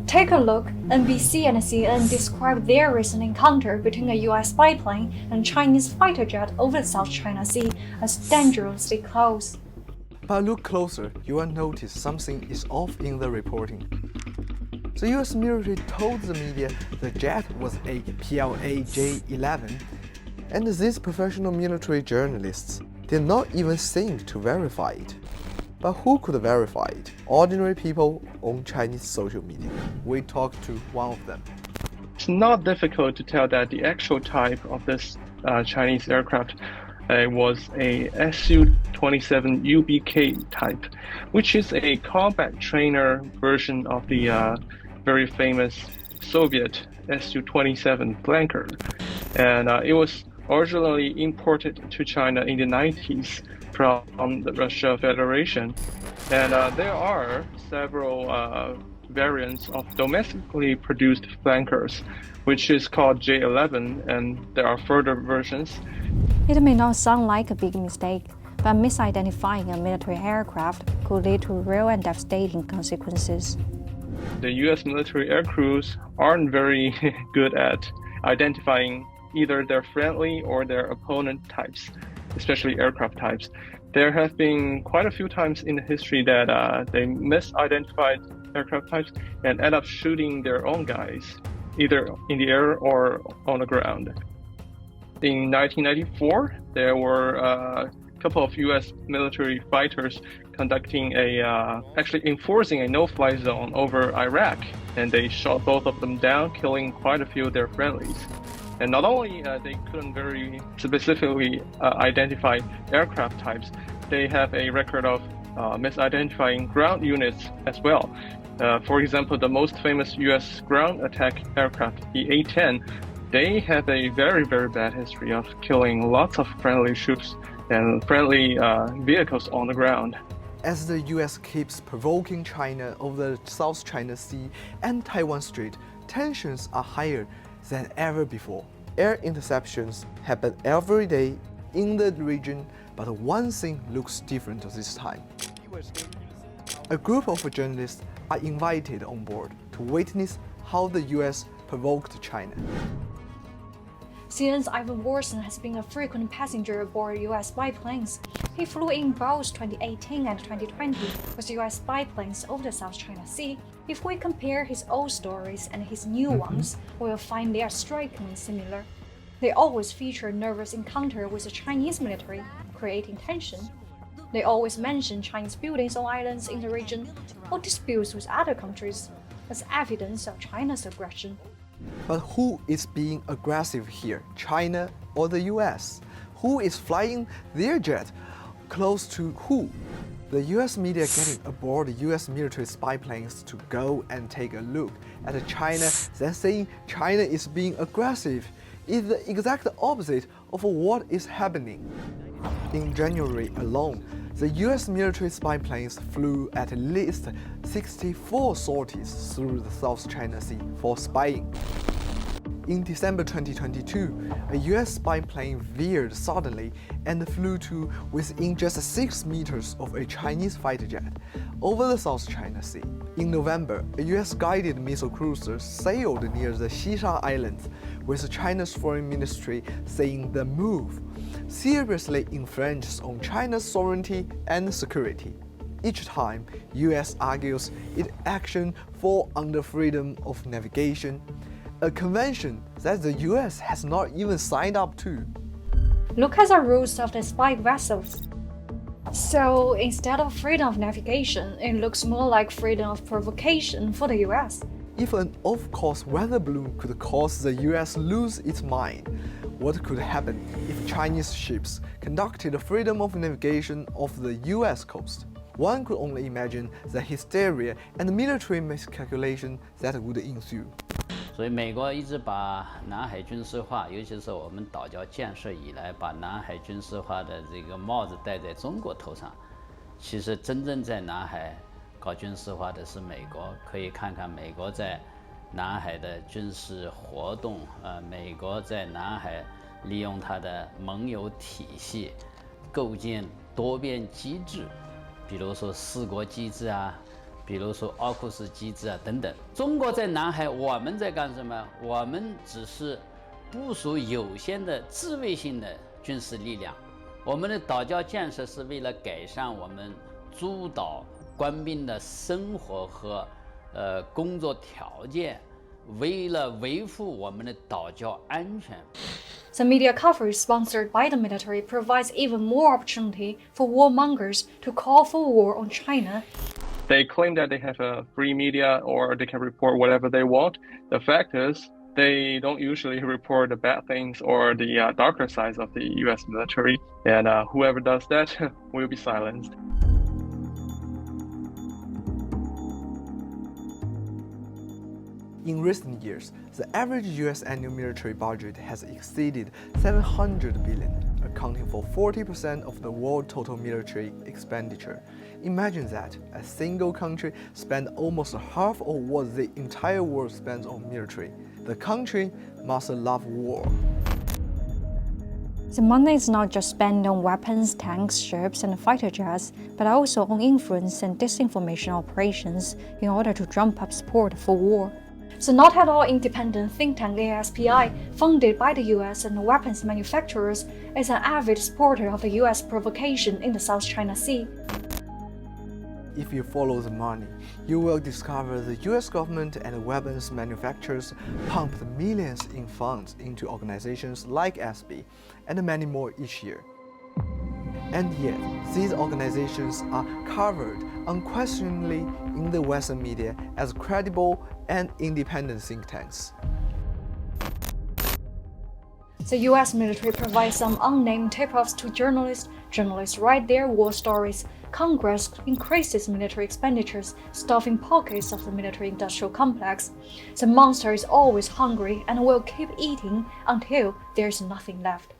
Take a look. NBC and CNN describe their recent encounter between a US spy plane and Chinese fighter jet over the South China Sea as dangerously close. But look closer, you will notice something is off in the reporting. The US military told the media the jet was a PLA J-11, and these professional military journalists did not even think to verify it. But who could verify it? Ordinary people on Chinese social media. We talked to one of them. It's not difficult to tell that the actual type of this Chinese aircraft was a Su-27 UBK type, which is a combat trainer version of the very famous Soviet Su-27 flanker. And it was originally imported to China in the 90s from the Russia Federation. And there are several variants of domestically produced flankers, which is called J-11, and there are further versions. It may not sound like a big mistake, but misidentifying a military aircraft could lead to real and devastating consequences. The US military aircrews aren't very good at identifying either their friendly or their opponent types, especially aircraft types. There have been quite a few times in the history that they misidentified aircraft types and end up shooting their own guys, either in the air or on the ground. In 1994, there were a couple of US military fighters conducting actually enforcing a no-fly zone over Iraq, and they shot both of them down, killing quite a few of their friendlies. And not only they couldn't very specifically identify aircraft types, they have a record of misidentifying ground units as well. For example, the most famous US ground attack aircraft, the A-10, they have a very, very bad history of killing lots of friendly troops and friendly vehicles on the ground. As the US keeps provoking China over the South China Sea and Taiwan Strait, tensions are higher than ever before. Air interceptions happen every day in the region, but one thing looks different this time. A group of journalists are invited on board to witness how the US provoked China. CNN's Ivan Warson has been a frequent passenger aboard US spy planes. He flew in both 2018 and 2020 with US spy planes over the South China Sea. If we compare his old stories and his new ones, we will find they are strikingly similar. They always feature a nervous encounter with the Chinese military, creating tension. They always mention Chinese buildings on islands in the region or disputes with other countries as evidence of China's aggression. But who is being aggressive here, China or the US? Who is flying their jet close to who? The US media getting aboard US military spy planes to go and take a look at China, then saying China is being aggressive, is the exact opposite of what is happening. In January alone, the US military spy planes flew at least 64 sorties through the South China Sea for spying. In December 2022, a US spy plane veered suddenly and flew to within just 6 meters of a Chinese fighter jet over the South China Sea. In November, a US guided missile cruiser sailed near the Xisha Islands, with China's foreign ministry saying the move seriously infringes on China's sovereignty and security. Each time, US argues its action fall under freedom of navigation, a convention that the US has not even signed up to. Look at the rules of the spy vessels. So instead of freedom of navigation, it looks more like freedom of provocation for the US. If an off-course weather balloon could cause the US lose its mind, what could happen if Chinese ships conducted freedom of navigation off the US coast? One could only imagine the hysteria and military miscalculation that would ensue. 所以美国一直把南海军事化，尤其是我们岛礁建设以来，把南海军事化的这个帽子戴在中国头上。其实真正在南海搞军事化的是美国，可以看看美国在南海的军事活动，美国在南海利用它的盟友体系，构建多边机制，比如说四国机制啊，比如说奥库斯机制啊等等。中国在南海，我们在干什么？我们只是部署有限的自卫性的军事力量。我们的岛礁建设是为了改善我们诸岛官兵的生活和工作条件，为了维护我们的岛礁安全。The media coverage sponsored by the military provides even more opportunity for warmongers to call for war on China. They claim that they have a free media or they can report whatever they want. The fact is, they don't usually report the bad things or the darker sides of the US military, and whoever does that will be silenced. In recent years, the average US annual military budget has exceeded $700 billion, accounting for 40% of the world total military expenditure. Imagine that a single country spends almost half of what the entire world spends on military. The country must love war. The money is not just spent on weapons, tanks, ships, and fighter jets, but also on influence and disinformation operations in order to drum up support for war. The not at all independent think tank ASPI, funded by the US and weapons manufacturers, is an avid supporter of the US provocation in the South China Sea. If you follow the money, you will discover the US government and weapons manufacturers pumped millions in funds into organizations like ASPI and many more each year. And yet, these organizations are covered unquestioningly in the Western media as credible and independent think tanks. The US military provides some unnamed tip-offs to journalists. Journalists write their war stories. Congress increases military expenditures, stuffing pockets of the military-industrial complex. The monster is always hungry and will keep eating until there's nothing left.